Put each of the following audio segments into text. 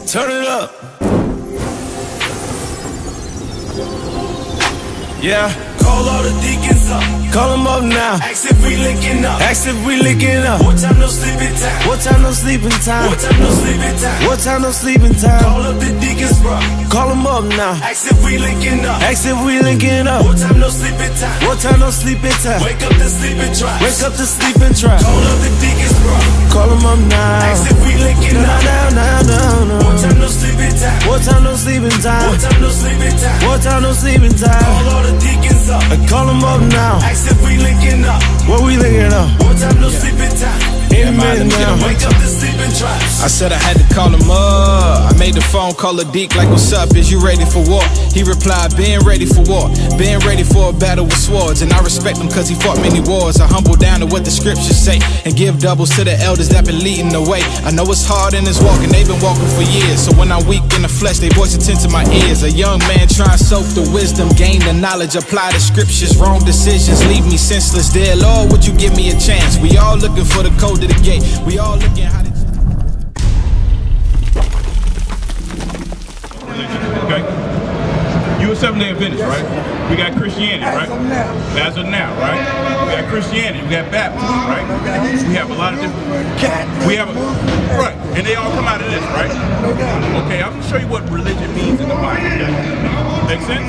Turn it up. Yeah. Call all the deacons up. Call them up now. Ask if we linking up. Ask if we linking up. What time no sleeping time? What time no sleeping time? What time no sleeping time? What time no sleeping time? Call up the deacons, bro. Call them up now. Ask if we linking up. Ask if we linking up. What time no sleeping time? What time no sleeping time? Wake up the sleeping tribe. Wake up the sleeping tribe. Call up the deacons, bro. Call them up now. Ask if we linking up. Now. What time no sleeping time? What time no sleeping time? What time no sleeping time? What time no sleeping time? Call all the deacons up. Call them up now. Ask if we linking up. What we linking up? What time no sleeping time? Amen now. Wake up the sleeping tribes. I said I had to call him up. I made the phone call a Deke like, what's up, is you ready for war? He replied, being ready for war, being ready for a battle with swords. And I respect him cause he fought many wars. I humble down to what the scriptures say and give doubles to the elders that been leading the way. I know it's hard in this walking, they've been walking for years. So when I'm weak in the flesh, they voice attend to my ears. A young man try and soak the wisdom, gain the knowledge, apply the scriptures. Wrong decisions leave me senseless. Dear Lord, would you give me a chance? We all looking for the code to the gate. We all looking how to... Okay? You a Seventh-day Adventist, right? We got Christianity, right? As of now, right? We got Christianity, we got baptism, right? We have a lot of different... Right, and they all come out of this, right? Okay, I'm gonna show you what religion means in the Bible, okay? Make sense?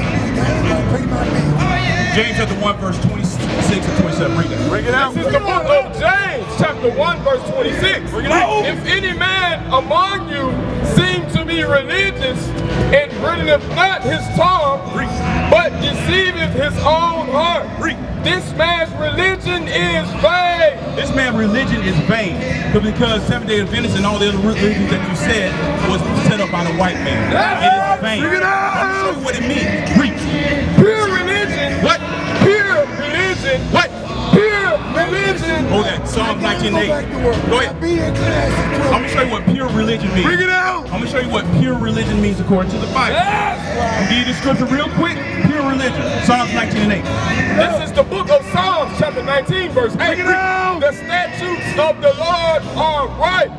James chapter 1, verse 26 and 27. Read that. Bring it out. This is the book of James, chapter 1, verse 26. Bring it out. If any man among you seem to be religious and bringeth not his tongue, but deceiveth his own heart, this man's religion is vain. This man's religion is vain. Because Seventh-day Adventists and all the other religions that you said was set up by the white man. It is vain. Bring it out. I'm gonna show you what it means. Read. Pure religion. What? Pure religion. What? Pure religion. Hold that. Psalm 19:8. Go ahead. I'm gonna show you what pure religion means. Bring it out. I'm gonna show you what pure religion means according to the Bible. I'll give you the scripture real quick. Pure religion. Psalms 19:8. This is the book of Psalms, chapter 19, verse 8. Bring it out. The statutes of the Lord are right.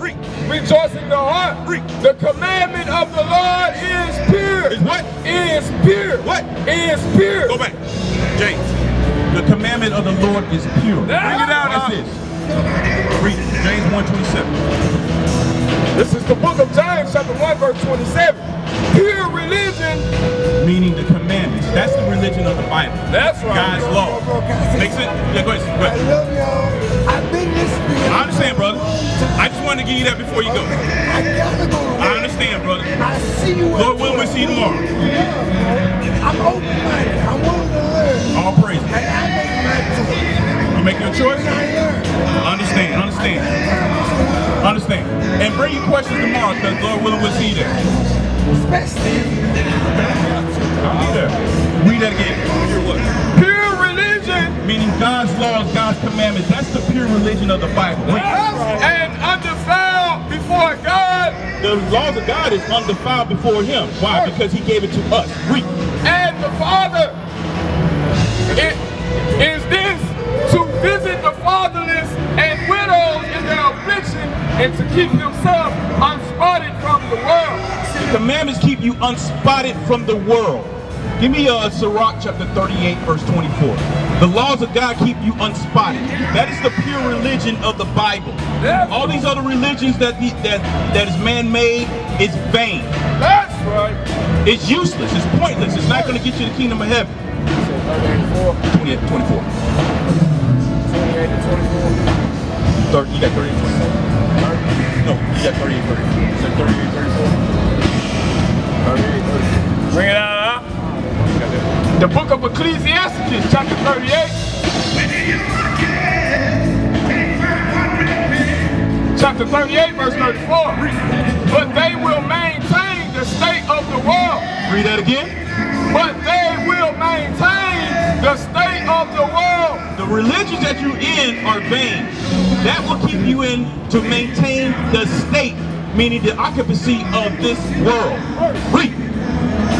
Rejoice in the heart. The commandment of the Lord is pure. Is what? Is pure. What? Is pure. Go back. James. The commandment of the Lord is pure. Bring it out. Watch this. Read James 1:27. This is the book of James, chapter 1, verse 27. Pure religion. Meaning the commandments. That's the religion of the Bible. That's right. God's law. Makes sense? Yeah, go ahead. Go ahead. I love y'all. I've been listening. I understand, brother. I just wanted to give you that before you go. I gotta go to work. I understand, brother. I see you. Lord willing, we'll see you tomorrow. Yeah. I'm open-minded. I'm willing to learn. All praise. And I make my choice. You make your choice? I learn. Understand. Understand. And bring your questions tomorrow, because Lord willing, we'll see you there. Especially. I'll be there. Read that again. Hear what? Pure religion. Meaning God's laws, God's commandments. That's the pure religion of the Bible. And undefiled before God. The laws of God is undefiled before Him. Why? Because He gave it to us. Read. And the Father. Is this to visit the fatherless and widows in their affliction and to keep himself unspotted from the world. The commandments keep you unspotted from the world. Give me Sirach chapter 38 verse 24. The laws of God keep you unspotted. That is the pure religion of the Bible. All these other religions that is man-made is vain. That's right. It's useless. It's pointless. It's not going to get you the kingdom of heaven. 28 to 24. 28 to 24. You got 38 to 24? No, you got 38 to 34. You said 38 34? 38 34. Bring it out, huh? The book of Ecclesiastes, chapter 38. Chapter 38, verse 34. But they will maintain the state of the world. Read that again. But they will maintain the state of the world. The religions that you're in are vain. That will keep you in to maintain the state, meaning the occupancy of this world. Read.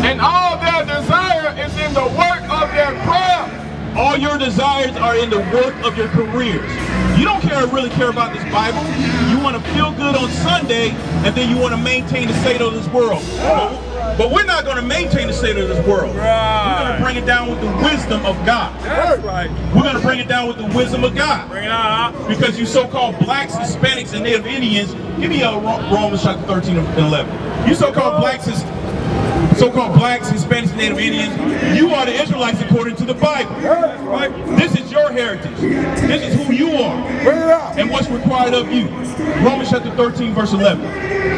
And all their desire is in the work of their craft. All your desires are in the work of your careers. You don't really care about this Bible. You want to feel good on Sunday, and then you want to maintain the state of this world. But we're not going to maintain the state of this world. We're going to bring it down with the wisdom of God. That's right. We're going to bring it down with the wisdom of God. Bring it on. Because you so-called blacks, Hispanics, and Native Indians, give me Romans chapter 13 and 11. You so-called blacks, Hispanics, and Native Indians, you are the Israelites according to the Bible. Right? This is your heritage. This is who you are. And what's required of you. Romans chapter 13, verse 11.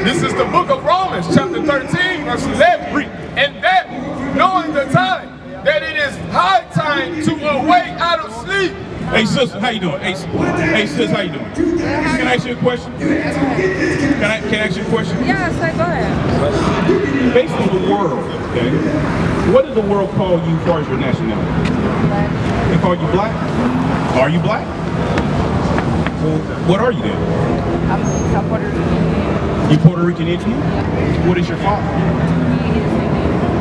This is the book of Romans, chapter 13, verse 11. And that, knowing the time, that it is high time to awake out of sleep. Hey sister, how you doing? Hey sis, how you doing? Can I ask you a question? Can I ask you a question? Yes, go ahead. Based on the world, okay, what does the world call you as far as your nationality? Black. They call you black? Are you black? Well, what are you then? I'm Puerto Rican. You Puerto Rican Indian? Yeah. What is your father?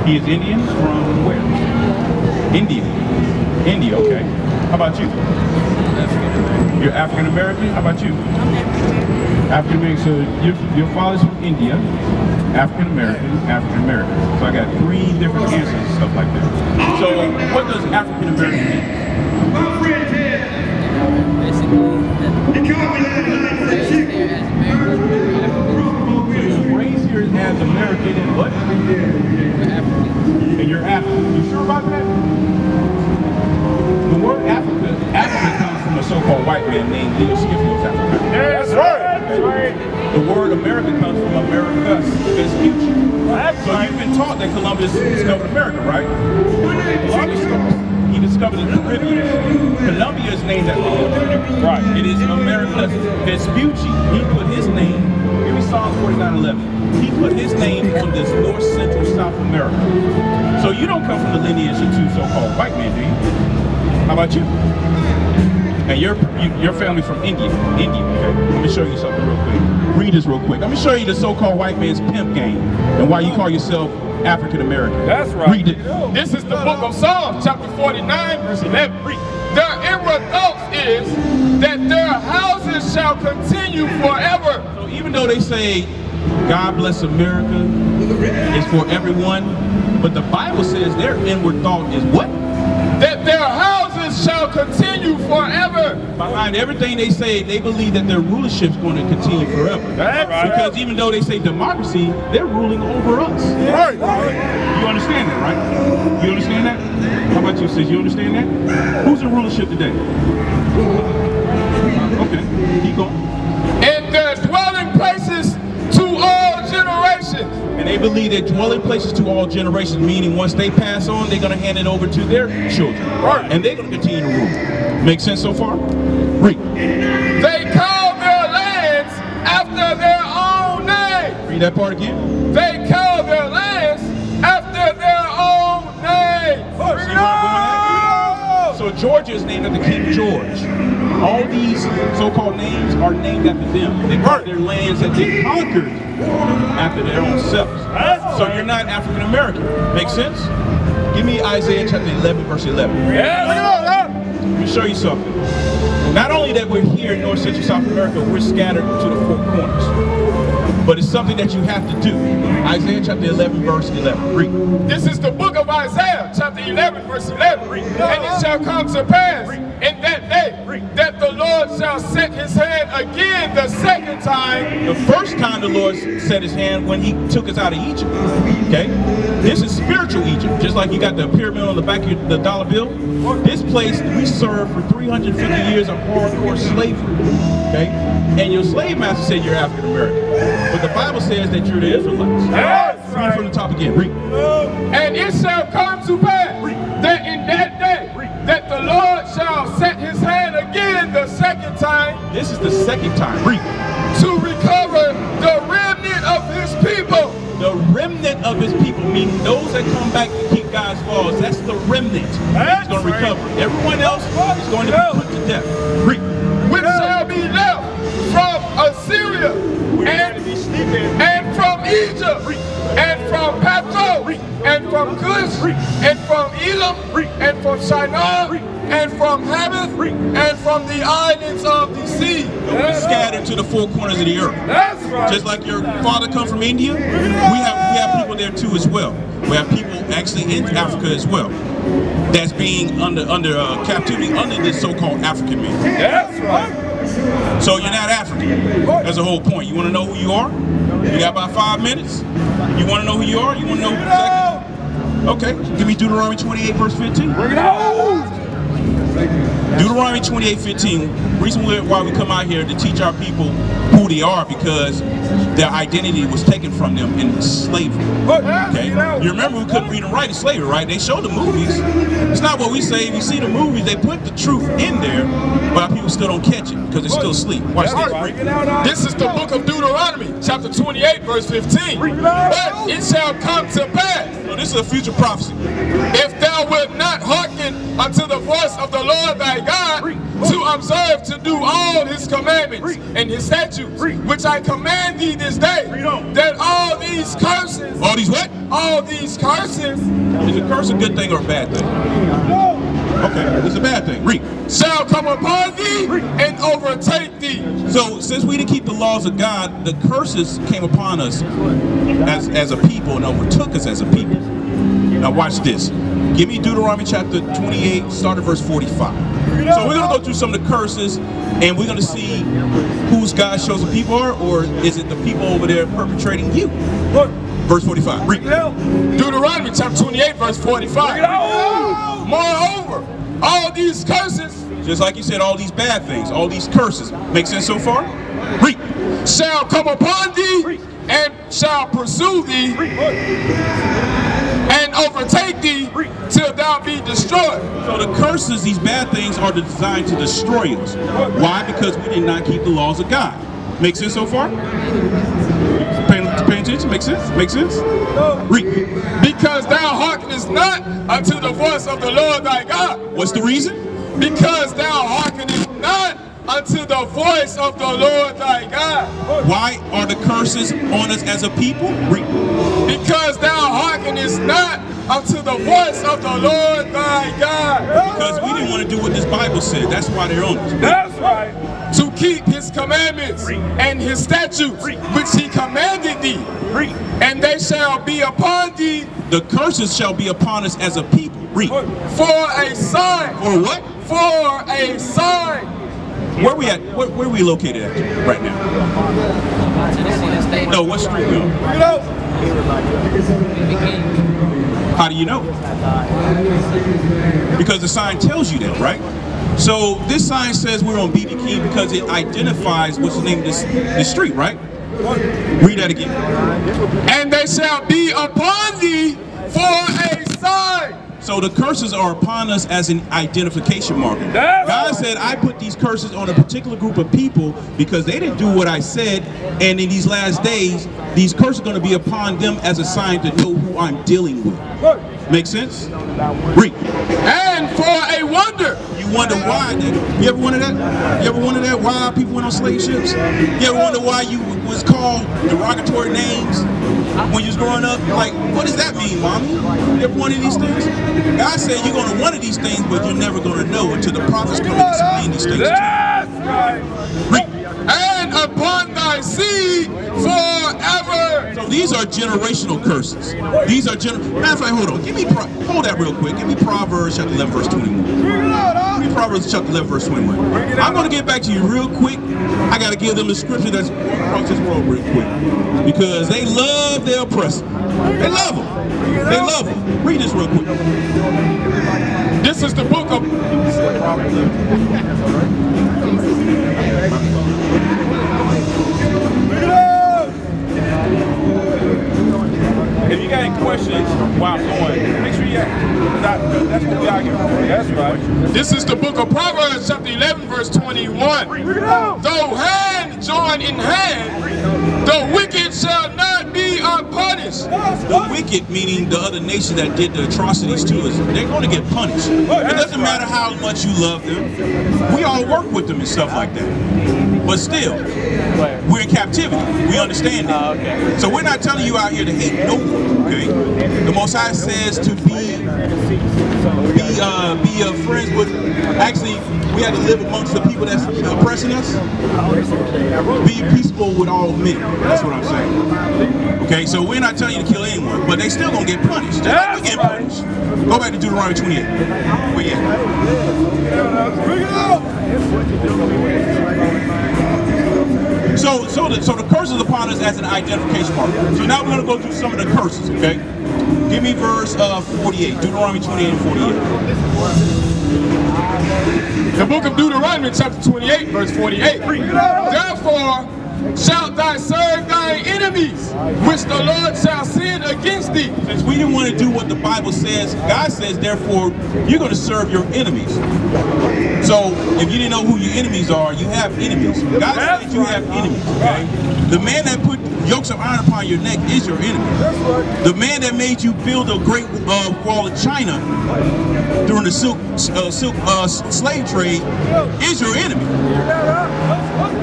He is Indian. He is Indian from where? India. India, okay. How about you? You're African American? How about you? African American. So your father's from India, African American, African American. So I got 3 different answers and stuff like that. So what does African American mean? Raised here as American and what? And you're African. You sure about that? The word Africa comes from a so-called white man named Leo Scipio's Africa. That's right. The word America comes from Americus Vespucci. So you've been taught that Columbus discovered America, right? He discovered the Caribbean. Columbia is named after him. Right. It is Americus Vespucci. He put his name, give me Psalm 49:11. He put his name on this North Central South America. So you don't come from the lineage of 2 so-called white men, do you? How about you? And your family from India. Okay? Let me show you something real quick. Read this real quick. Let me show you the so-called white man's pimp game and why you call yourself African American. That's right. Read it. This is the book of Psalms, chapter 49, verse 11. Their inward thoughts is that their houses shall continue forever. So even though they say God bless America is for everyone, but the Bible says their inward thought is what? That their houses shall continue forever. Behind everything they say, they believe that their rulership is going to continue forever. That's right. Because even though they say democracy, they're ruling over us. Right. You understand that, right? You understand that? How about you, sis? You understand that? Who's in rulership today? Okay, keep going. And their dwelling places to all generations. And they believe that dwelling places to all generations, meaning once they pass on, they're going to hand it over to their children. Right. And they're going to continue to rule. Make sense so far? Read. They call their lands after their own name. Read that part again. They call their lands after their own name. So Georgia is named after King George. All these so-called names are named after them. They call their lands that they conquered after their own selves. So you're not African American. Make sense? Give me Isaiah chapter 11, verse 11. Let me show you something. Not only that we're here in North Central South America, we're scattered to the 4 corners. But it's something that you have to do. Isaiah chapter 11, verse 11. Read. This is the book of Isaiah, chapter 11, verse 11. And it shall come to pass in that day that the Lord shall set his hand again the second time. The first time the Lord set his hand when he took us out of Egypt. Okay? This is spiritual Egypt. Just like you got the pyramid on the back of the dollar bill. This place we served for 350 years of hardcore slavery. Okay? And your slave master said you're African American. But the Bible says that you're the Israelites. That's Read from the top again. Read. And it shall come to pass that in that day that the Lord shall set his hand again the second time. This is the second time. Read. To recover the remnant of his people. The remnant of his people, meaning those that come back to keep God's laws. That's the remnant. He's going to recover. Everyone else is going to be put to death. Read. Which shall be left from Assyria and from Egypt and from Pathros and from Cush, and from Elam, and from Shinar, and from Hamath, and from the islands of the sea. We scattered to the four corners of the earth. That's right. Just like your father come from India, we have people there too as well. We have people actually in Africa as well that's being under captivity under this so-called African man. That's right. So you're not African. That's the whole point. You want to know who you are? You got about 5 minutes. You want to know who you are? You want to know exactly? Okay. Give me Deuteronomy 28 verse 15. Bring it on. Deuteronomy 28:15. Reason why we come out here to teach our people who they are, because their identity was taken from them in slavery. Okay? You remember we couldn't read and write in slavery, right? They show the movies. It's not what we say. We see the movies. They put the truth in there, but our people still don't catch it because they're still asleep. Watch this. This is the book of Deuteronomy, chapter 28, verse 15. But it shall come to pass. So this is a future prophecy. If thou wilt not hearken unto the voice of the Lord thy God, to observe to do all his commandments and his statutes, which I command thee this day, that all these curses, All these what? all these curses Is a curse a good thing or a bad thing? Okay, it's a bad thing. Read. shall come upon thee and overtake thee. So since we didn't keep the laws of God, the curses came upon us as a people and overtook us as a people. Now watch this. Give me Deuteronomy chapter 28, start at verse 45. So we're going to go through some of the curses, and we're going to see whose God's chosen people are, or is it the people over there perpetrating you? Verse 45. Read. Deuteronomy chapter 28, verse 45. Moreover, all these curses Just like you said, all these bad things, all these curses. Make sense so far? Read. shall come upon thee and shall pursue thee and overtake thee till thou be destroyed. So the curses, these bad things, are designed to destroy us. Why? Because we did not keep the laws of God. Make sense so far? Paying attention? Make sense? Make sense? Read. Because thou hearkenest not unto the voice of the Lord thy God. What's the reason? Because thou hearkenest not unto the voice of the Lord thy God. Why are the curses on us as a people? Read. Because thou hearkenest not unto the voice of the Lord thy God. Because we didn't want to do what this Bible said. That's why they're on us. That's right. To keep his commandments and his statutes, which he commanded thee. And they shall be upon thee. The curses shall be upon us as a people. Read. For a sign. For what? For a sign. Where we at? Where we located at right now? No, what street we on? How do you know? Because the sign tells you that, right? So this sign says we're on BB King because it identifies what's the name of this street, right? Read that again. And they shall be upon thee for a sign. So the curses are upon us as an identification marker. God said, I put these curses on a particular group of people because they didn't do what I said, and in these last days, these curses are going to be upon them as a sign to know who I'm dealing with. Make sense? Read. And for a wonder. You wonder why? You ever wonder that? You ever wonder that why people went on slave ships? You ever wonder why you was called derogatory names when you was growing up? Like, what does that mean, mommy? You ever wonder these things? God said you're going to wonder these things, but you're never going to know until the prophets come and explain these things to you. Read. And upon thy seed forever. So these are generational curses. These are matter of fact, hold on. Hold that real quick. Give me Proverbs chapter 11, verse 21. Give me Proverbs chapter 11, verse 21. I'm going to get back to you real quick. I got to give them the scripture that's across this world real quick. Because they love their oppressor. They love them. They love them. Read this real quick. This is the book of... If you got any questions while I'm going, make sure you that's what we are here for. That's right. This is the book of Proverbs, chapter 11, verse 21. Though hand join in hand, The wicked shall not be unpunished. The wicked, meaning the other nation that did the atrocities to us, they're going to get punished. It doesn't matter how much you love them. We all work with them and stuff like that. But still, we're in captivity. We understand that. So we're not telling you out here to hate no one, okay? The Most High says to be friends with, actually, we had to live amongst the people that's oppressing us. Be peaceful with all men. That's what I'm saying. Okay, so we're not telling you to kill anyone, but they still gonna get punished. Just like we get punished. Go back to Deuteronomy 28. Where you at? So the curse is upon us as an identification marker. So now we're gonna go through some of the curses, okay? Give me verse 48, Deuteronomy 28 and 48. The book of Deuteronomy chapter 28 verse 48. Therefore shalt thou serve thy enemies, which the Lord shall send against thee. Since we didn't want to do what the Bible says, God says, therefore, you're going to serve your enemies. So, if you didn't know who your enemies are, you have enemies. God says you have enemies, okay? The man that put yokes of iron upon your neck is your enemy. The man that made you build a great wall of China during the slave trade is your enemy.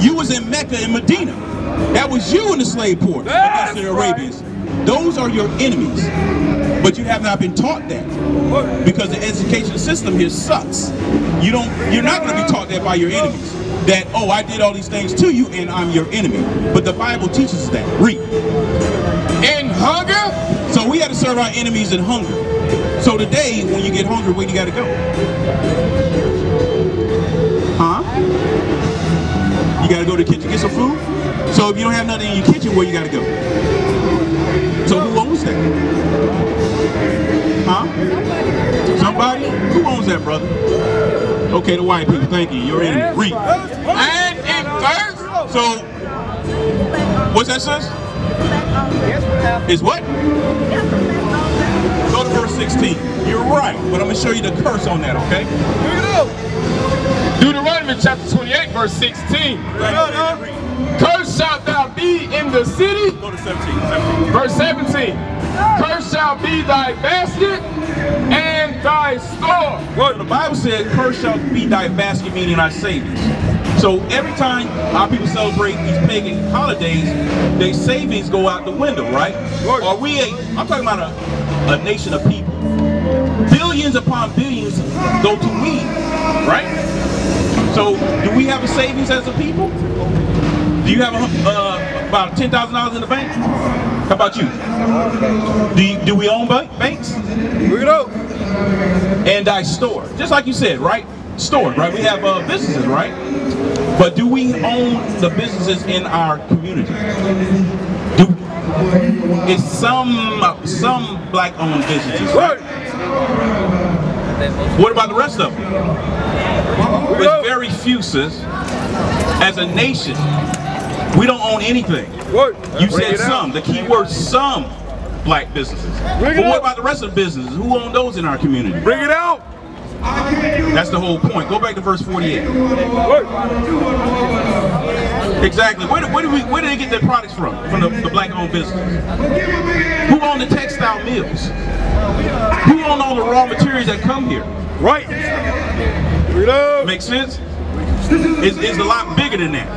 You was in Mecca and Medina. That was you in the slave port against the Arabians. Those are your enemies. But you have not been taught that, because the education system here sucks. You're not going to be taught that by your enemies. That, oh, I did all these things to you and I'm your enemy. But the Bible teaches us that. Read. In hunger? So we had to serve our enemies in hunger. So today, when you get hungry, where you got to go? Huh? You got to go to the kitchen to get some food? So if you don't have nothing in your kitchen, where you got to go? So who owns that? Huh? Somebody? Who owns that, brother? Okay, the white people. Thank you. You're enemy. Read. And in verse? So, what's that, sis? Is what? Go to verse 16. You're right, but I'm going to show you the curse on that, okay? Here we go. Deuteronomy chapter 28, verse 16. Cursed shalt thou be in the city. Go to 17. Verse 17. Cursed shall be thy basket and thy store. Well, the Bible says, cursed shall be thy basket, meaning our savings. So every time our people celebrate these pagan holidays, their savings go out the window, right? Or I'm talking about a nation of people. Billions upon billions go to weed, right? So do we have a savings as a people? Do you have about $10,000 in the bank? How about you? Do we own banks? Bring it up. And I store, just like you said, right? Store, right? We have businesses, right? But do we own the businesses in our community? It's some black-owned businesses, right? What about the rest of them? It's very few, sis. As a nation, we don't own anything. You said some. The key word, some black businesses. But what about the rest of the businesses? Who own those in our community? Bring it out. That's the whole point. Go back to verse 48. Exactly. Where did they get their products from? From the black-owned businesses. Who own the textile mills? Who own all the raw materials that come here? Right. Makes sense? It's a lot bigger than that.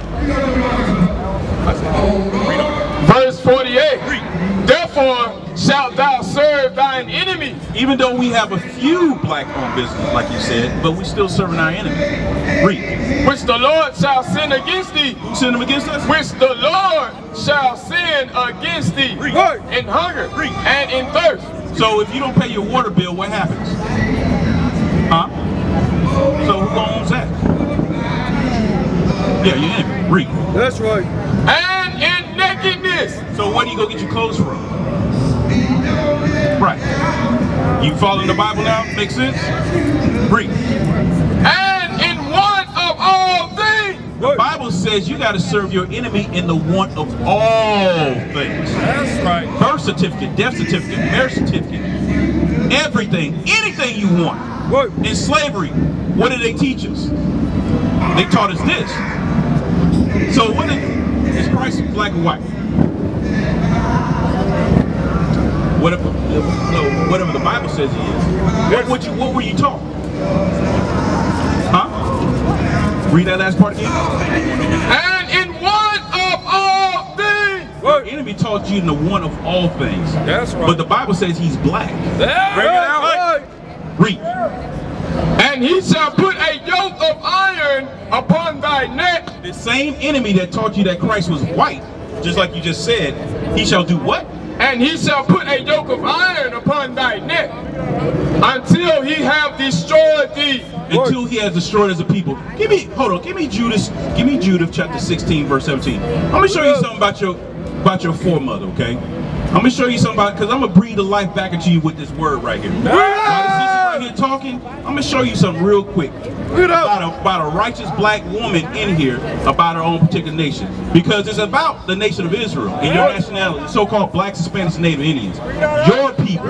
Verse 48. Therefore shalt thou serve thine enemies. Even though we have a few black-owned businesses, like you said, but we still serving our enemy. Read. Which the Lord shall send against thee. Who send them against us? Which the Lord shall send against thee. Read. In hunger. Read. And in thirst. So if you don't pay your water bill, what happens? Huh? So who owns that? Yeah, your enemy. Read. That's right. And in nakedness. So where do you go get your clothes from? Right. You following the Bible now? Makes sense? Read. And in want of all things. The Bible says you got to serve your enemy in the want of all things. That's right. Birth certificate, death certificate, marriage certificate, everything, anything you want. What? In slavery, what did they teach us? They taught us this. So what is Christ black and white? Whatever the Bible says he is. What were you taught? Huh? Read that last part again. And in one of all things. The enemy taught you in the one of all things. That's right. But the Bible says he's black. Bring it out. Read. And he shall put a yoke of iron upon thy neck. The same enemy that taught you that Christ was white, just like you just said, he shall do what? And he shall put a yoke of iron upon thy neck, until he have destroyed thee. Until he has destroyed as a people. Give me Judah chapter 16, verse 17. I'm gonna show you something about your foremother, okay? I'm gonna show you something about, because I'm gonna breathe the life back into you with this word right here. While the sister right here talking, I'm gonna show you something real quick about a righteous black woman in here, about her own particular nation, because it's about the nation of Israel and your nationality, so-called blacks, Hispanics, and Native Indians, your people.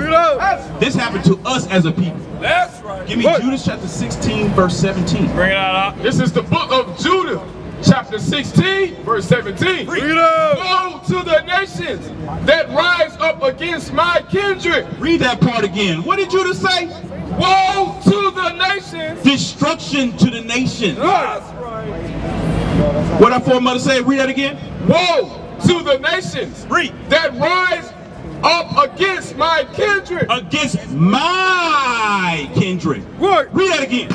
This happened to us as a people. That's right. Give me Judah chapter 16, verse 17. Bring it out. This is the book of Judah, chapter 16, verse 17. Woe to the nations that rise up against my kindred. Read that part again. What did Judah say? Woe to the nations. Destruction to the nations. That's right. What our foremother said, read that again. Woe to the nations. Read. That rise up against my kindred. Against my kindred. What? Read that again.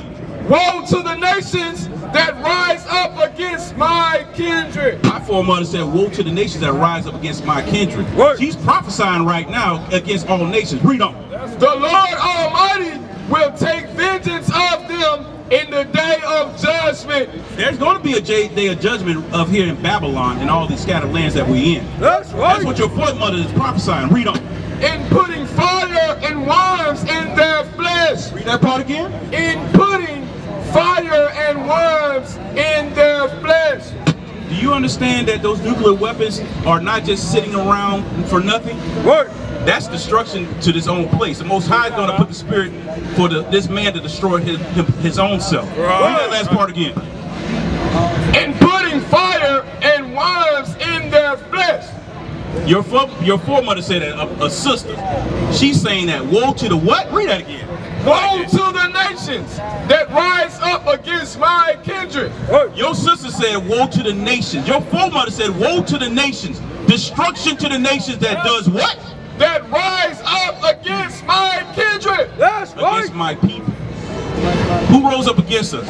Woe to the nations that rise up against my kindred. My foremother said, woe to the nations that rise up against my kindred. What? She's prophesying right now against all nations. Read on. The Lord Almighty will take vengeance of them in the day of judgment. There's going to be a day of judgment of here in Babylon and all these scattered lands that we in. That's right. That's what your foremother is prophesying. Read on. In putting fire and worms in their flesh. Read that part again. In putting fire and worms in their flesh. Do you understand that those nuclear weapons are not just sitting around for nothing? What? That's destruction to his own place. The Most High is going to put the spirit for this man to destroy his own self. Read that last part again. In putting fire and worms in their flesh. Your foremother said that a sister. She's saying that woe to the what? Read that again. Woe to the nations that rise up against my kindred. Your sister said woe to the nations. Your foremother said woe to the nations. Destruction to the nations that does what? That rise up against my kindred. That's right. Against my people. Who rose up against us?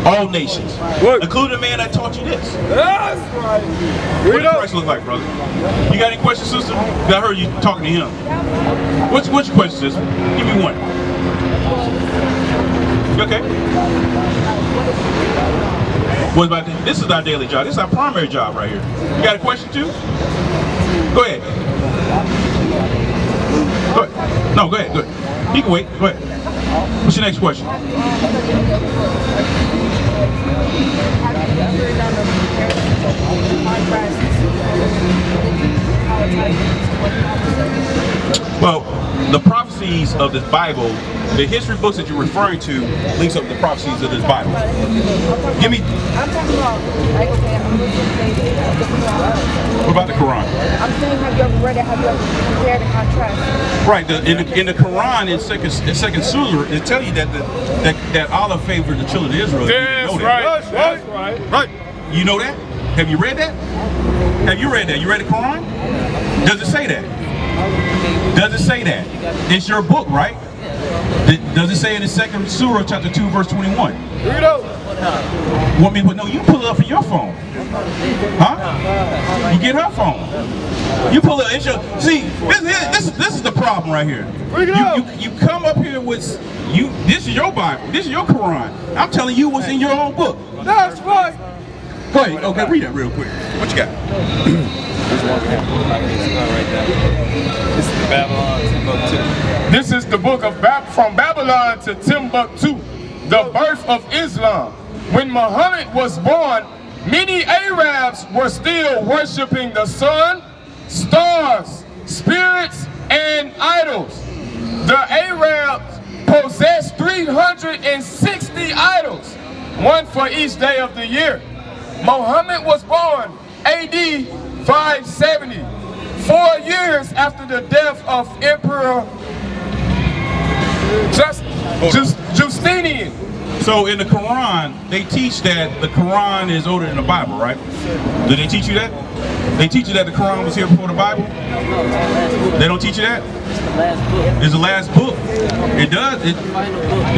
All nations. Including the man that taught you this. That's right. What does Christ look like, brother? You got any questions, sister? I heard you talking to him. What's your question, sister? Give me one. You okay? What about this? This is our daily job. This is our primary job right here. You got a question too? Go ahead. Go ahead. No, go ahead. Go ahead. You can wait. Go ahead. What's your next question? Well, the prophecies of this Bible, the history books that you're referring to, links up with the prophecies of this Bible. Give me. I'm talking about, like, okay, I'm looking at What about the Quran? I'm saying, have you ever read it? Have you ever compared and contrasted? Right. In the Quran, in second surah, it tells you that Allah favored the children of Israel. That's right. That's right. Right. You know that? Have you read that? Have you read that? You read the Quran? Does it say that? Does it say that? It's your book, right? Does it say in the second surah, chapter 2, verse 21? Read it. Want me to put, no, you pull it up on your phone. Huh? You get her phone. You pull it, it's your, see, this is the problem right here. You come up here with, this is your Bible, this is your Quran. I'm telling you what's in your own book. That's right. Go ahead, okay, read that real quick. What you got? This is Babylon, Timbuktu. This is the book of from Babylon to Timbuktu, the birth of Islam. When Muhammad was born, many Arabs were still worshiping the sun, stars, spirits, and idols. The Arabs possessed 360 idols, one for each day of the year. Muhammad was born AD 570. 4 years after the death of Emperor Justinian. So in the Quran, they teach that the Quran is older than the Bible, right? Do they teach you that? They teach you that the Quran was here before the Bible? They don't teach you that? It's the last book. It does. It's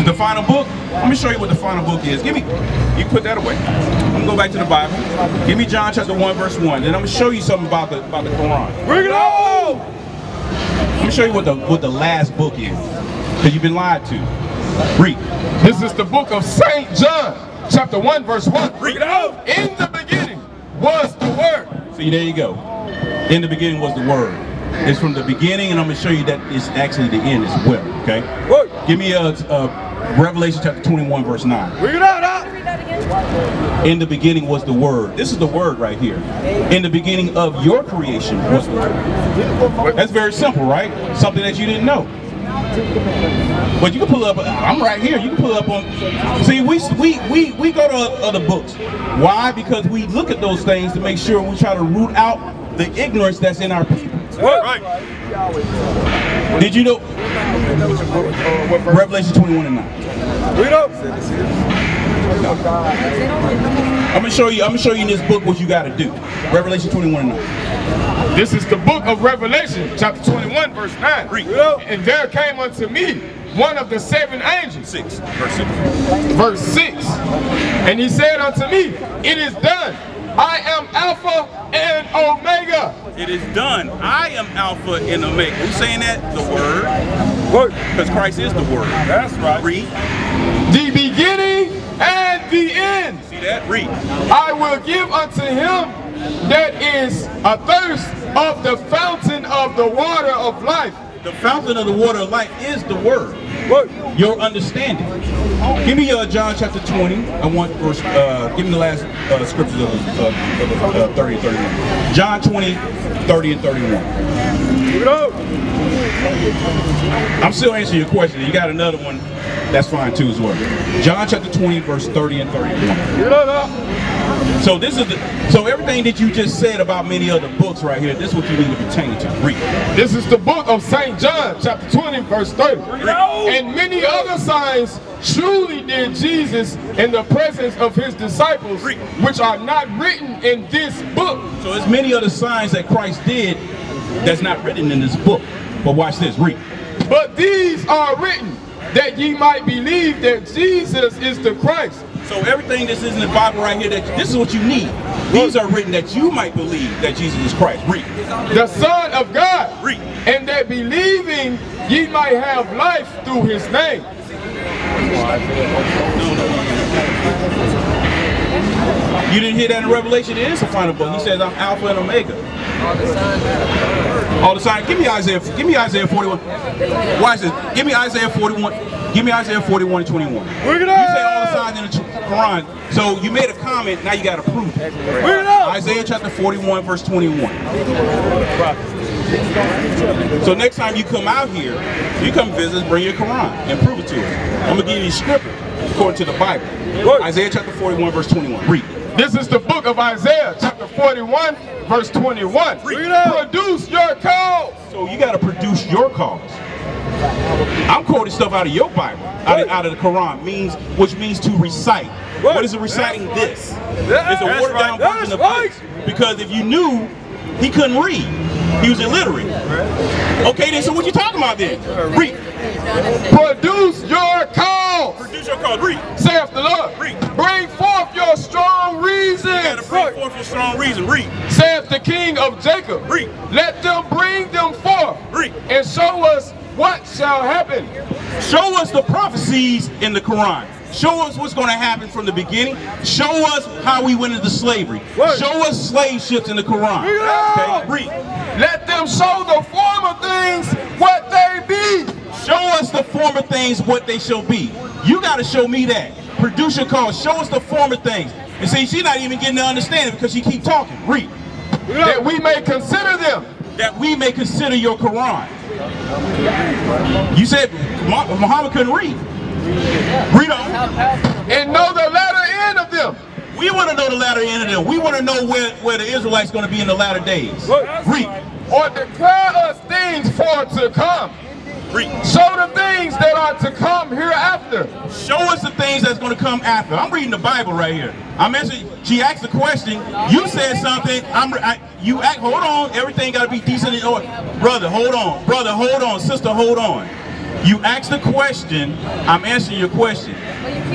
the final book. Let me show you what the final book is. Give me, you put that away. I'm gonna go back to the Bible. Give me John chapter 1 verse 1. Then I'm gonna show you something about the Quran. Bring it on! Let me show you what the last book is. Because you've been lied to. Read. This is the book of St. John, chapter 1, verse 1. Read it out. In the beginning was the Word. See, there you go. In the beginning was the Word. It's from the beginning, and I'm going to show you that it's actually the end as well, okay? Word. Give me Revelation chapter 21, verse 9. Read it out. Read that again. In the beginning was the Word. This is the Word right here. In the beginning of your creation was the Word. That's very simple, right? Something that you didn't know. But you can pull up, I'm right here, you can pull up on, see, we go to other books. Why? Because we look at those things to make sure we try to root out the ignorance that's in our people. Right. Did you know? Revelation 21 and 9. Read up. I'm gonna show you in this book what you gotta do. Revelation 21 and 9. This is the book of Revelation, chapter 21, verse 9. Read. And there came unto me one of the 7 angels. 6, verse 6. Verse 6. And he said unto me, it is done. I am Alpha and Omega. It is done. I am Alpha and Omega. Who's saying that? The Word. Because Christ is the Word. That's right. Read. The beginning and the end. See that? Read. I will give unto him that is athirst of the fountain of the water of life. The fountain of the water of life is the Word. Your understanding. Give me John chapter 20. I want verse. Give me the last scriptures of 30 and 31. John 20, 30 and 31. I'm still answering your question. You got another one. That's fine too as well. John chapter 20, verse 30 and 31. So this is so everything that you just said about many other books right here, this is what you need to pertain to. Read. This is the book of St. John, chapter 20, verse 30. And many other signs truly did Jesus in the presence of his disciples, which are not written in this book. So there's many other signs that Christ did that's not written in this book. But watch this, read. But these are written that ye might believe that Jesus is the Christ. So everything that's in the Bible right here, this is what you need. These are written that you might believe that Jesus is Christ. Read. The Son of God. Read. And that believing ye might have life through his name. You didn't hear that in Revelation? It is a final book. He says, I'm Alpha and Omega. All the signs. Give me Isaiah 41. Watch this. Give me Isaiah 41. Give me Isaiah 41 and 21. You say all the signs in the Quran. So you made a comment, now you got to prove it. Isaiah chapter 41, verse 21. So next time you come out here, you come visit, bring your Quran and prove it to us. I'm going to give you a scripture according to the Bible. Isaiah chapter 41, verse 21. Read. This is the book of Isaiah, chapter 41, verse 21. Produce your cause. So you got to produce your cause. I'm quoting stuff out of your Bible, out of the Quran, which means to recite. What is it reciting? This. It's a watered down version of this. Because if you knew, he couldn't read. He was illiterate. Okay, then so what you talking about then? Read. Produce your cause. Produce your cause. Read. Saith the Lord. Read. Bring forth your strong reason. You gotta bring forth your strong reason. Read. Saith the King of Jacob. Read. Let them bring them forth. Read. And show us what shall happen. Show us the prophecies in the Quran. Show us what's going to happen from the beginning. Show us how we went into slavery. Show us slave ships in the Quran. Okay? Read. Let them show the former things what they be. Show us the former things what they shall be. You got to show me that. Produce your cause. Show us the former things. And see, she's not even getting to understand it because she keep talking. Read. That we may consider them. That we may consider your Quran. You said Muhammad couldn't read. Read on. And know the latter end of them. We want to know the latter end of them. We want to know where the Israelites going to be in the latter days. Read. or declare us things for to come. Show the things that are to come hereafter. Show us the things that's going to come after. I'm reading the Bible right here. I mentioned, she asked a question. You said something. Hold on. Everything got to be decent in order. Brother, hold on. Brother, hold on. Sister, hold on. You asked a question. I'm answering your question.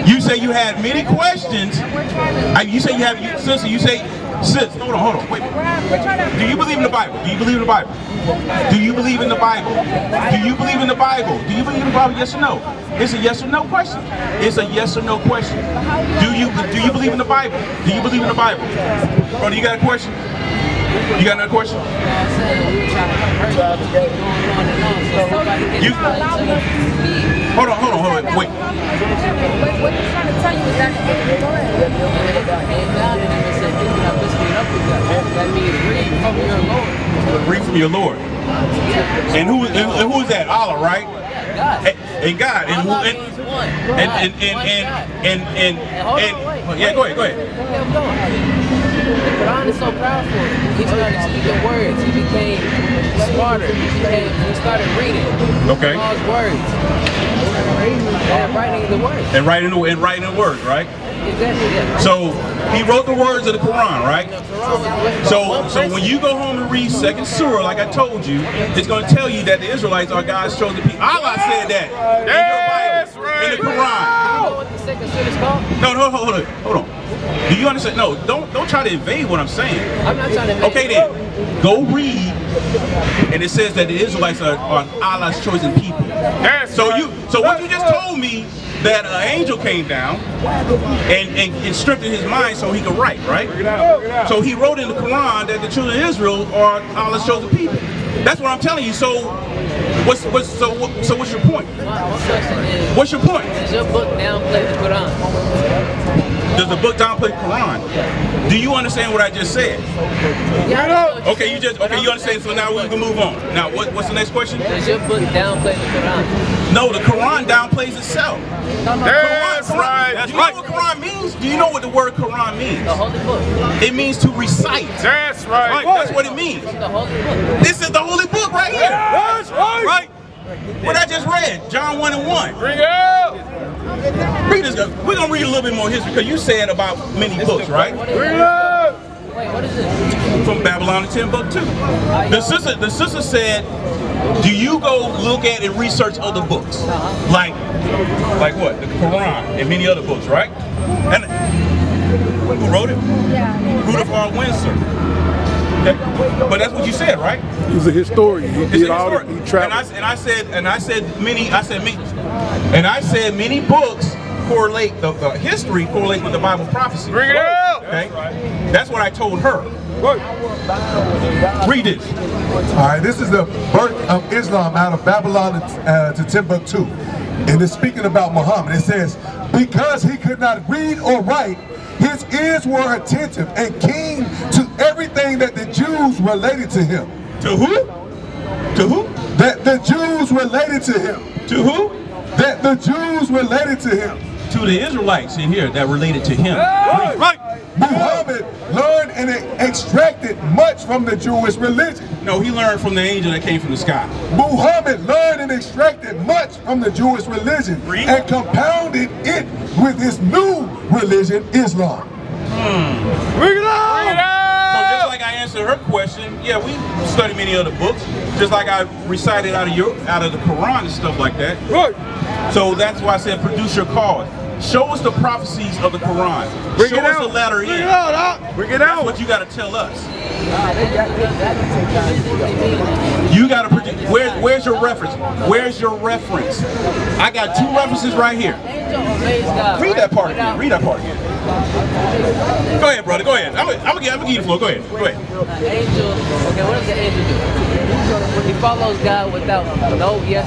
You say you had many questions. You say you have, sister, you say, sis, hold on, wait. Do you believe in the Bible? Do you believe in the Bible? Do you believe in the Bible? Do you believe in the Bible? Do you believe in the Bible? Yes or no? It's a yes or no question. It's a yes or no question. Do you believe in the Bible? Do you believe in the Bible? Brother, you got a question? You got another question? Hold on, wait. What he's trying to tell you is that that means read from your Lord. Read from your Lord. And who is that? Allah, right? God. And God. And who? Yeah, go ahead. The Quran is so powerful. He started speaking words. He became smarter. He started reading. Okay. God's words. And writing the words. And writing the words, right? Exactly. Yeah. So he wrote the words of the Quran, right? So when you go home and read 2nd Surah, like I told you, it's going to tell you that the Israelites are God's chosen people. Allah said that in your Bible, in the Quran. You know what the 2nd Surah is called? No, hold on. Do you understand? No, don't try to evade what I'm saying. I'm not trying to evade. Okay then, go read, and it says that the Israelites are Allah's chosen people. So what you just told me, that an angel came down and strengthened his mind so he could write, right? So he wrote in the Quran that the children of Israel are Allah's chosen people. That's what I'm telling you. So what's your point? What's your point? Does your book downplay the Quran? Does the book downplay the Quran? Do you understand what I just said? Yeah. Okay, you understand. So now we can move on. Now, what's the next question? Does your book downplay the Quran? No, the Quran downplays itself. That's right. Do you know what Quran means? Do you know what the word Quran means? The holy book. It means to recite. That's right. That's what it means. The holy book. This is the holy book right here. That's right. Right? What I just read, John 1:1. Bring it out. Read this. We're gonna read a little bit more history because you said about many books, right? Bring it out. Wait, what is it? From Babylon to Timbuktu. The sister said, do you go look at and research other books? Like what? The Quran and many other books, right? And who wrote it? Yeah. Rudolph R. Windsor. Okay. But that's what you said, right? He's a historian. He did all that. He traveled. And I said many books correlate, the history correlates with the Bible prophecy. Bring it out. Okay? That's what I told her. Read this. All right, this is the birth of Islam out of Babylon to Timbuktu. And it's speaking about Muhammad. It says, because he could not read or write, his ears were attentive and keen to everything that the Jews related to him. To who? To who? That the Jews related to him. To who? That the Jews related to him. To the Israelites in here that related to him. Right. Muhammad learned and extracted much from the Jewish religion. No, he learned from the angel that came from the sky. Muhammad learned and extracted much from the Jewish religion and compounded it with his new religion, Islam. Bring it out. Bring it out. So just like I answered her question, yeah, we study many other books. Just like I recited out of the Quran and stuff like that. Right. So that's why I said produce your cause. Show us the prophecies of the Quran. Show us the letter in. Bring it out. Bring it out. That's what you got to tell us. You got to produce. Where's your reference? Where's your reference? I got 2 references right here. Read that part again. Read that part again. Go ahead, brother. Go ahead. I'm gonna give you the floor. Go ahead. Go ahead. Angel. Okay, what does the angel do? He follows God without no yes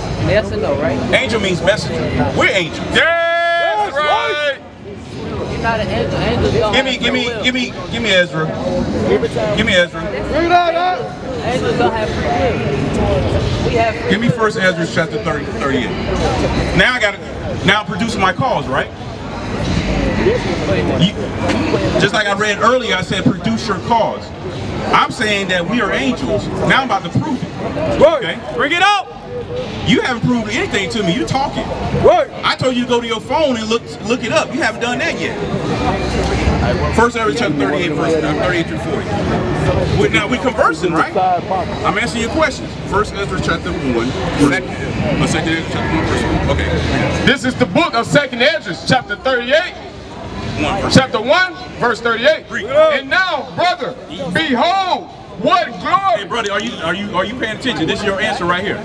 and no, right? Angel means messenger. We're angels. Yes, right. You're not an angel. Angels don't Give me Ezra. Give me Ezra. Bring it out. Angels don't have free will. We have free Give me 1 Ezra chapter 38. Now I'm producing my cause, right? Just like I read earlier, I said produce your cause. I'm saying that we are angels. Now I'm about to prove it. Okay? Bring it out. You haven't proved anything to me. You're talking. I told you to go to your phone and look it up. You haven't done that yet. 1 Ezra chapter 38, verse 38 through 40. Now we conversing, right? I'm answering your questions. 1 Ezra chapter 1, verse 1. Okay. This is the book of 2 Ezra, chapter 38. Chapter 1, verse 38. And now, brother, behold, what glory. Hey, brother, are you paying attention? This is your answer right here.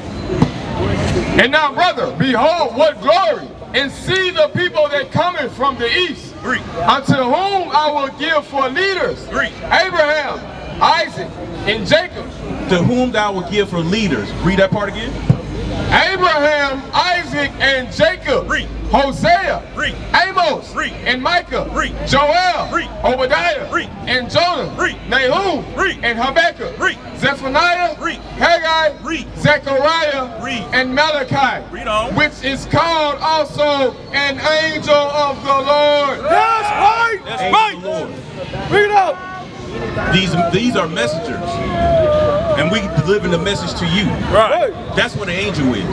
And now, brother, behold, what glory. And see the people that cometh from the east, unto whom I will give for leaders, Abraham, Isaac, and Jacob. To whom thou will give for leaders. Read that part again. Abraham, Isaac, and Jacob. Hosea, Amos, and Micah, Joel, Obadiah, and Jonah, Nahum, and Habakkuk, Zephaniah, Haggai, Zechariah, and Malachi, which is called also an angel of the Lord. That's right! That's right! Lord. Read it out! These are messengers. And we delivering the message to you. Right. That's what an angel is.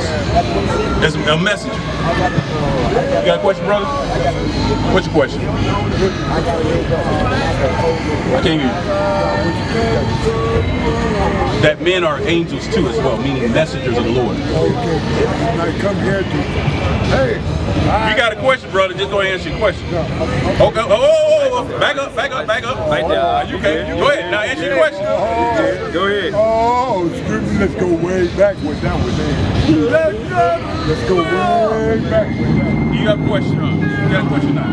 That's a messenger. You got a question, brother? What's your question? I can't hear you. That men are angels too as well, meaning messengers of the Lord. I come here to... Hey. You got a question, brother? Just go ahead and answer your question. Okay. Oh, back up. Right there. You okay? Go ahead. Now answer your question. Go ahead. Oh, let's go way back with that one. Let's go way back with that. You got a question, huh? You got a question now?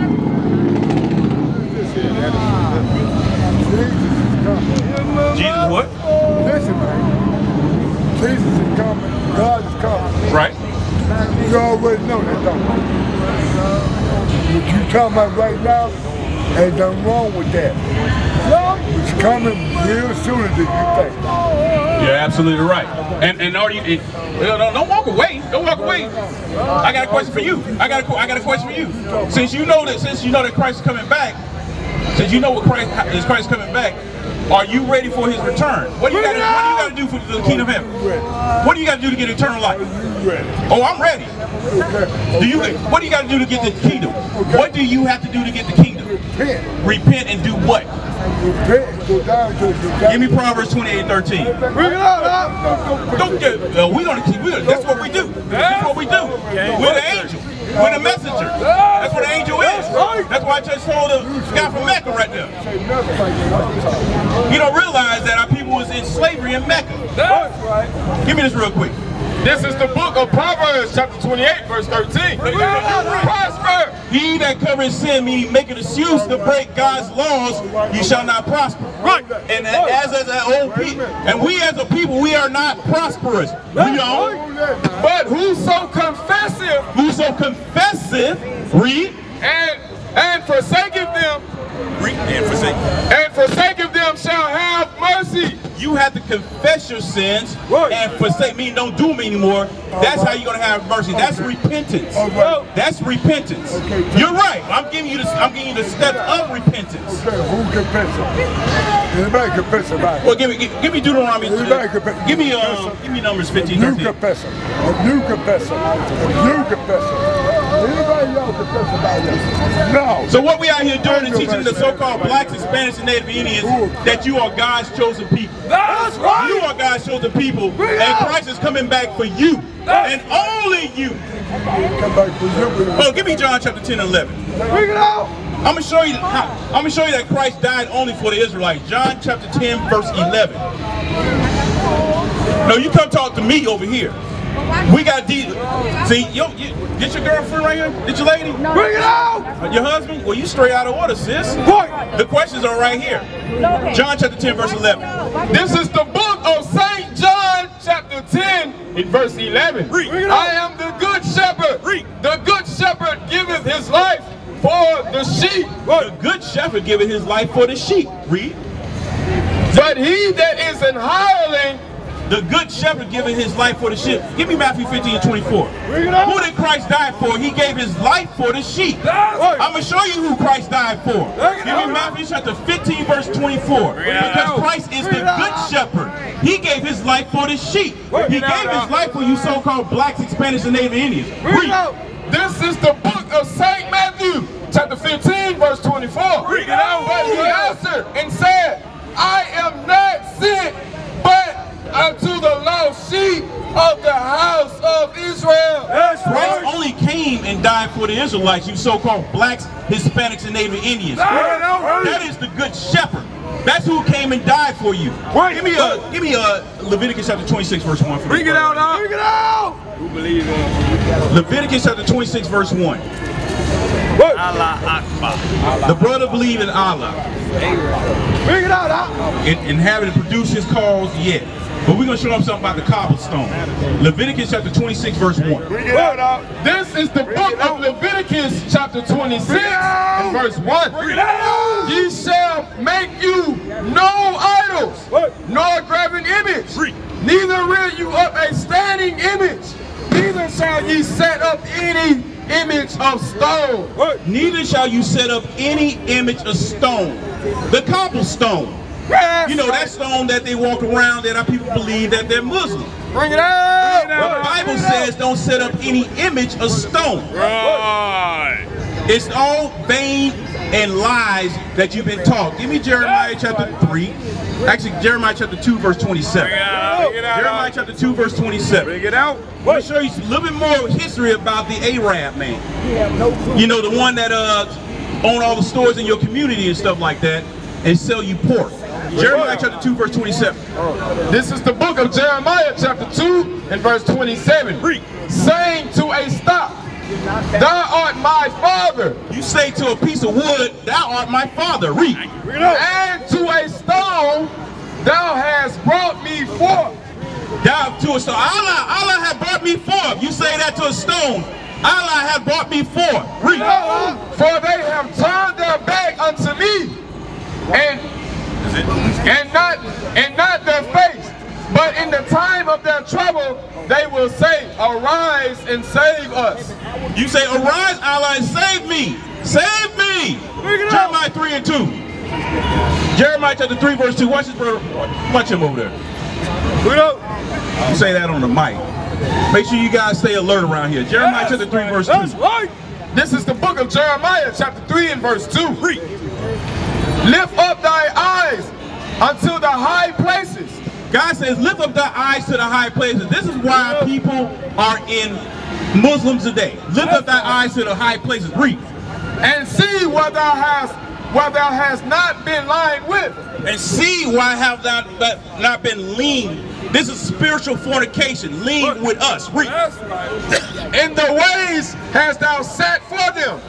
Jesus what? Listen, man. Jesus is coming. God is coming. Right. You already know that, don't you? What you talking about right now, ain't nothing wrong with that. It's coming real sooner than you think. You're absolutely right. And are you? Don't walk away. Don't walk away. I got a question for you. I got a question for you. Since you know that Christ is coming back, since you know what Christ is coming back, are you ready for his return? What do you got to do for the kingdom of heaven? What do you got to do to get eternal life? Oh, I'm ready. What do you got to do to get the kingdom? What do you have to do to get the kingdom? Repent and do what? Give me Proverbs 28:13. That's what we do. That's what we do. We're the angel. We're the messenger. That's what an angel is. That's why I just told the guy from Mecca right there. You don't realize that our people was in slavery in Mecca. Give me this real quick. This is the book of Proverbs, chapter 28, verse 13. Prosper! He that covers sin, meaning making excuse to break God's laws, you shall not prosper. Right. And as an old people, and we as a people, we are not prosperous. We don't. But whoso confesseth, read, and forsaketh them, and forsaketh them shall have mercy. You have to confess your sins and forsake, meaning don't do them anymore. That's how you're gonna have mercy. That's repentance. That's repentance. You're right. I'm giving you the steps of repentance. Who confesses? Anybody confess about it? Well, give me Deuteronomy. Give me Numbers 15. New confessor. A new confessor. A new confessor. Anybody else confess about this? No. So what we out here doing is teaching the so-called blacks, Hispanics, and Native Indians that you are God's chosen people. That's right. You are God's chosen people, and Christ is coming back for you, and only you. Oh, give me John chapter 10 and 11. Bring it out. I'm gonna show you that Christ died only for the Israelites. John chapter 10, verse 11. No, you come talk to me over here. We got see, get your girlfriend right here? Get your lady? No. Bring it out! Your husband? Well, you straight out of order, sis. What? The questions are right here. John chapter 10, verse 11. This is the book of St. John chapter 10 in verse 11. I am the good shepherd. The good shepherd giveth his life for the sheep. The good shepherd giveth his life for the sheep. Read. But he that is an hireling the good shepherd giving his life for the sheep. Give me Matthew 15:24. Who did Christ die for? He gave his life for the sheep. I'm going to show you who Christ died for. Give me Matthew chapter 15 verse 24. Because Christ is the good shepherd. He gave his life for the sheep. He gave his life for you so-called blacks, Hispanics, and Native Indians. This is the book of St. Matthew, chapter 15, verse 24. But he answered and said, I am not sent but unto the lost sheep of the house of Israel. Christ only came and died for the Israelites, you so-called blacks, Hispanics, and Native Indians. That is the good shepherd. That's who came and died for you. Give me Leviticus chapter 26 verse 1. Bring it out, Bring it out. Who believes in Leviticus chapter 26 verse 1. Allah Akbar. The brother believed in Allah. Bring it out, and having to produce his cause yet. But we're going to show them something about the cobblestone. Leviticus chapter 26 verse 1. This is the book of Leviticus chapter 26 and verse 1. Ye shall make you no idols, nor graven image, neither rear you up a standing image, neither shall ye set up any image of stone. Neither shall you set up any image of stone. The cobblestone. You know, that stone that they walk around that our people believe that they're Muslims. Bring it out! But the Bible says don't set up any image of stone. Right. It's all vain and lies that you've been taught. Give me Jeremiah chapter 3. Actually, Jeremiah chapter 2 verse 27. Jeremiah chapter 2 verse 27. Bring it out. Let me show you a little bit more history about the Arab man. You know, the one that own all the stores in your community and stuff like that and sell you pork. Jeremiah chapter 2 verse 27. This is the book of Jeremiah chapter 2 and verse 27. Saying to a stock, thou art my father. You say to a piece of wood, thou art my father. Read. And to a stone, thou hast brought me forth. Thou to a stone. Allah had brought me forth. You say that to a stone. Allah had brought me forth. Read. For they have turned their back unto me, and not their face, but in the time of their trouble they will say, arise and save us. You say, arise, Allah, and save me. Save me. Jeremiah 3 and 2. Jeremiah chapter 3 verse 2. Watch this, brother. Watch him over there. You say that on the mic. Make sure you guys stay alert around here. Jeremiah chapter 3 verse 2. This is the book of Jeremiah chapter 3 and verse 2. Lift up thy eyes unto the high places. God says, lift up thy eyes to the high places. This is why people are in Muslims today. Lift up thy eyes to the high places. Read. And see where thou hast not been lying with. And see why have thou not been lean. This is spiritual fornication. Lean with us. Read. In the ways hast thou sat for them.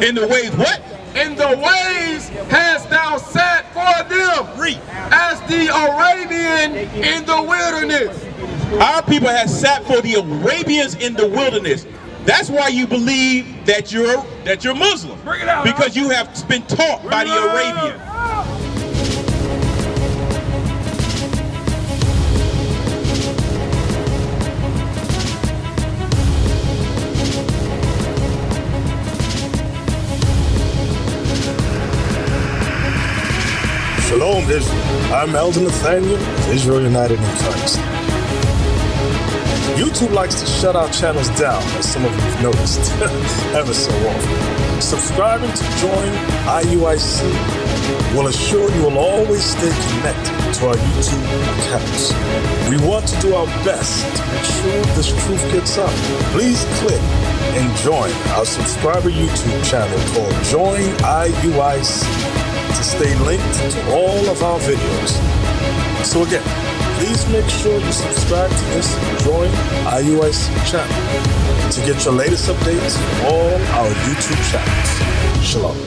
In the ways what? In the ways hast thou sat for them. Read. As the Arabian in the wilderness. Our people have sat for the Arabians in the wilderness. That's why you believe that you're Muslim. Bring it out, because you have been taught by the Arabian. Shalom, Israel. I'm Elder Nathaniel, Israel United in Christ. YouTube likes to shut our channels down, as some of you have noticed, ever so often. Subscribing to join IUIC will assure you will always stay connected to our YouTube accounts. We want to do our best to make sure this truth gets out. Please click and join our subscriber YouTube channel called Join IUIC to stay linked to all of our videos. So again, please make sure you subscribe to this Join IUIC channel to get your latest updates from all our YouTube channels. Shalom.